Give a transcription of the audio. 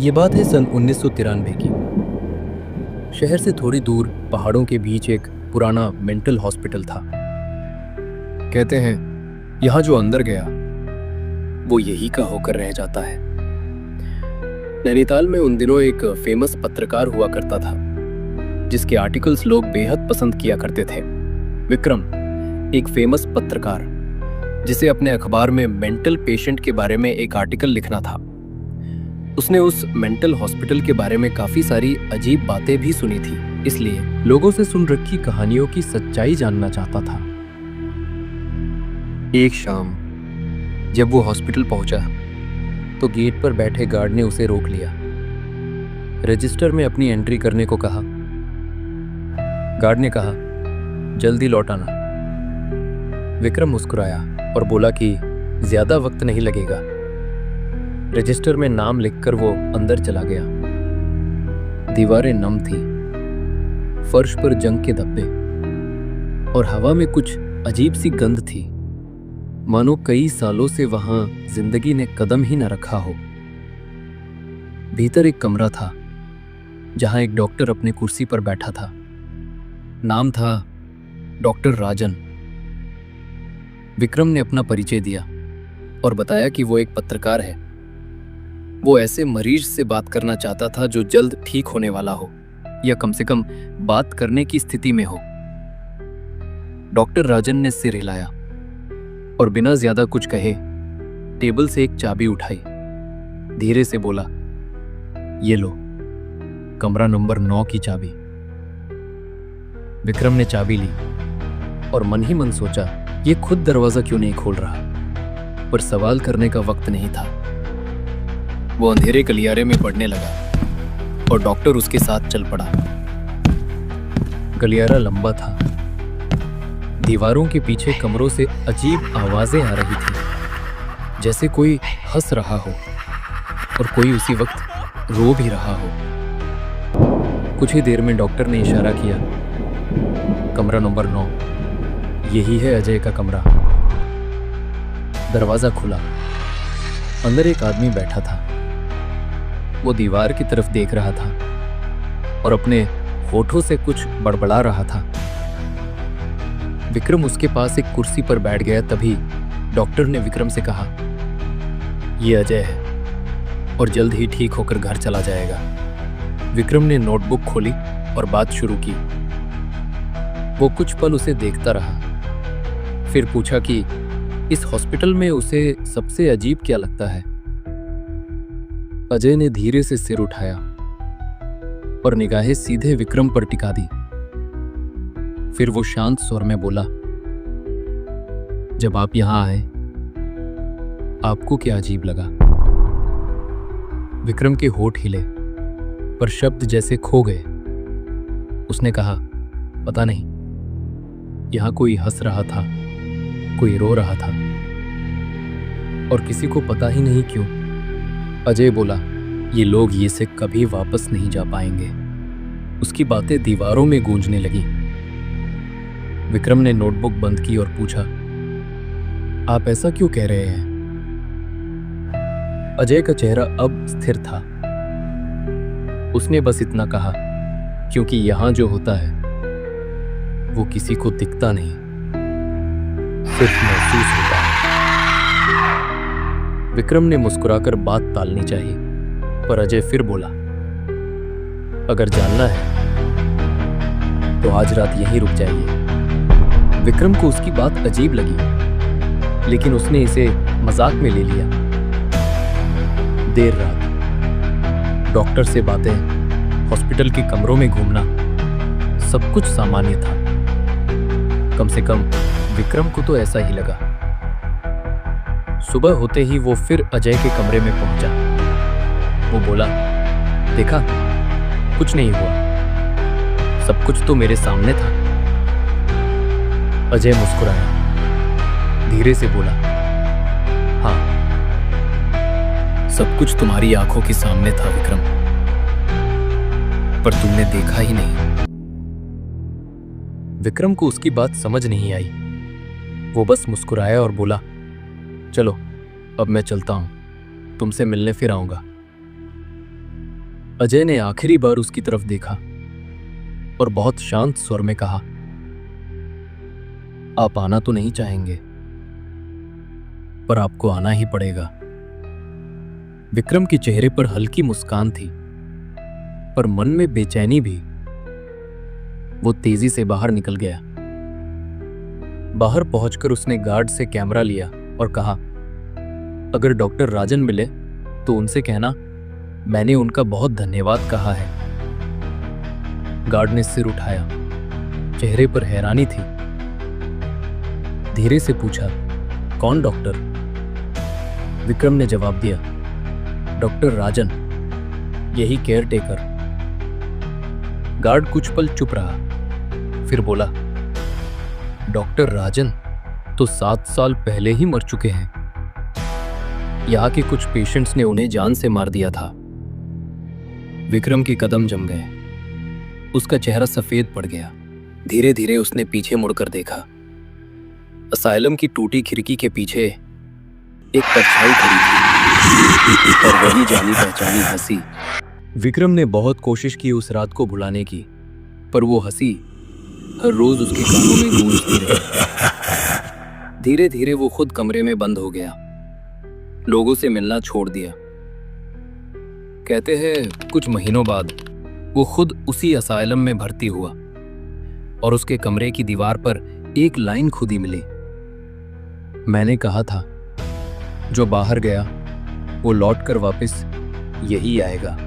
ये बात है सन 1993 की। शहर से थोड़ी दूर पहाड़ों के बीच एक पुराना मेंटल हॉस्पिटल था। कहते हैं यहाँ जो अंदर गया वो यही का होकर रह जाता है। नैनीताल में उन दिनों एक फेमस पत्रकार हुआ करता था जिसके आर्टिकल्स लोग बेहद पसंद किया करते थे। विक्रम, एक फेमस पत्रकार जिसे अपने अखबार में मेंटल पेशेंट के बारे में एक आर्टिकल लिखना था। उसने उस मेंटल हॉस्पिटल के बारे में काफी सारी अजीब बातें भी सुनी थी, इसलिए लोगों से सुन रखी कहानियों की सच्चाई जानना चाहता था। एक शाम जब वो हॉस्पिटल पहुंचा तो गेट पर बैठे गार्ड ने उसे रोक लिया। रजिस्टर में अपनी एंट्री करने को कहा। गार्ड ने कहा, जल्दी लौट आना। विक्रम मुस्कुराया और बोला कि ज्यादा वक्त नहीं लगेगा। रजिस्टर में नाम लिखकर वो अंदर चला गया। दीवारें नम थी, फर्श पर जंग के धब्बे और हवा में कुछ अजीब सी गंध थी, मानो कई सालों से वहां जिंदगी ने कदम ही न रखा हो। भीतर एक कमरा था जहां एक डॉक्टर अपने कुर्सी पर बैठा था। नाम था डॉक्टर राजन। विक्रम ने अपना परिचय दिया और बताया कि वो एक पत्रकार है। वो ऐसे मरीज से बात करना चाहता था जो जल्द ठीक होने वाला हो या कम से कम बात करने की स्थिति में हो। डॉक्टर राजन ने सिर हिलाया और बिना ज्यादा कुछ कहे टेबल से एक चाबी उठाई। धीरे से बोला, ये लो, कमरा नंबर 9 की चाबी। विक्रम ने चाबी ली और मन ही मन सोचा, ये खुद दरवाजा क्यों नहीं खोल रहा, पर सवाल करने का वक्त नहीं था। वो अंधेरे गलियारे में पड़ने लगा और डॉक्टर उसके साथ चल पड़ा। गलियारा लंबा था। दीवारों के पीछे कमरों से अजीब आवाजें आ रही थी, जैसे कोई हंस रहा हो और कोई उसी वक्त रो भी रहा हो। कुछ ही देर में डॉक्टर ने इशारा किया, कमरा नंबर 9, यही है अजय का कमरा। दरवाजा खुला। अंदर एक आदमी बैठा था। वो दीवार की तरफ देख रहा था और अपने होठों से कुछ बड़बड़ा रहा था। विक्रम उसके पास एक कुर्सी पर बैठ गया। तभी डॉक्टर ने विक्रम से कहा, ये अजय है और जल्द ही ठीक होकर घर चला जाएगा। विक्रम ने नोटबुक खोली और बात शुरू की। वो कुछ पल उसे देखता रहा, फिर पूछा कि इस हॉस्पिटल में उसे सबसे अजीब क्या लगता है। अजय ने धीरे से सिर उठाया और निगाहें सीधे विक्रम पर टिका दी। फिर वो शांत स्वर में बोला, जब आप यहां आए आपको क्या अजीब लगा। विक्रम के होठ हिले पर शब्द जैसे खो गए। उसने कहा, पता नहीं, यहां कोई हंस रहा था, कोई रो रहा था और किसी को पता ही नहीं क्यों। अजय बोला, ये लोग ये से कभी वापस नहीं जा पाएंगे। उसकी बातें दीवारों में गूंजने लगी। विक्रम ने नोटबुक बंद की और पूछा, आप ऐसा क्यों कह रहे हैं। अजय का चेहरा अब स्थिर था। उसने बस इतना कहा, क्योंकि यहां जो होता है वो किसी को दिखता नहीं, सिर्फ महसूस होता है। विक्रम ने मुस्कुराकर बात टालनी चाहिए, पर अजय फिर बोला, अगर जानना है तो आज रात यहीं रुक जाइए। विक्रम को उसकी बात अजीब लगी, लेकिन उसने इसे मजाक में ले लिया। देर रात, डॉक्टर से बातें, हॉस्पिटल के कमरों में घूमना, सब कुछ सामान्य था। कम से कम विक्रम को तो ऐसा ही लगा। सुबह होते ही वो फिर अजय के कमरे में पहुंचा। वो बोला, देखा, कुछ नहीं हुआ, सब कुछ तो मेरे सामने था। अजय मुस्कुराया, धीरे से बोला, हाँ, सब कुछ तुम्हारी आंखों के सामने था विक्रम, पर तुमने देखा ही नहीं। विक्रम को उसकी बात समझ नहीं आई। वो बस मुस्कुराया और बोला, चलो अब मैं चलता हूं, तुमसे मिलने फिर आऊंगा। अजय ने आखिरी बार उसकी तरफ देखा और बहुत शांत स्वर में कहा, आप आना तो नहीं चाहेंगे, पर आपको आना ही पड़ेगा। विक्रम के चेहरे पर हल्की मुस्कान थी, पर मन में बेचैनी भी। वो तेजी से बाहर निकल गया। बाहर पहुंचकर उसने गार्ड से कैमरा लिया और कहा, अगर डॉक्टर राजन मिले तो उनसे कहना मैंने उनका बहुत धन्यवाद कहा है। गार्ड ने सिर उठाया, चेहरे पर हैरानी थी। धीरे से पूछा, कौन डॉक्टर? विक्रम ने जवाब दिया, डॉक्टर राजन, यही केयर टेकर। गार्ड कुछ पल चुप रहा, फिर बोला, डॉक्टर राजन तो 7 साल पहले ही मर चुके हैं। यहाँ के कुछ पेशेंट्स ने उन्हें जान से मार दिया था। विक्रम के कदम जम गए। उसका चेहरा सफेद पड़ गया। धीरे धीरे उसने पीछे मुड़कर देखा। असाइलम की टूटी खिड़की के पीछे एक परछाई खड़ी थी और वही जानी पहचानी हंसी। विक्रम ने बहुत कोशिश की उस रात को भुलाने की, पर वो हंसी हर रोज उसके कानों में गूंजती रही। धीरे धीरे वो खुद कमरे में बंद हो गया, लोगों से मिलना छोड़ दिया। कहते हैं कुछ महीनों बाद वो खुद उसी असाइलम में भर्ती हुआ और उसके कमरे की दीवार पर एक लाइन खुदी मिली, मैंने कहा था जो बाहर गया वो लौट कर वापस यही आएगा।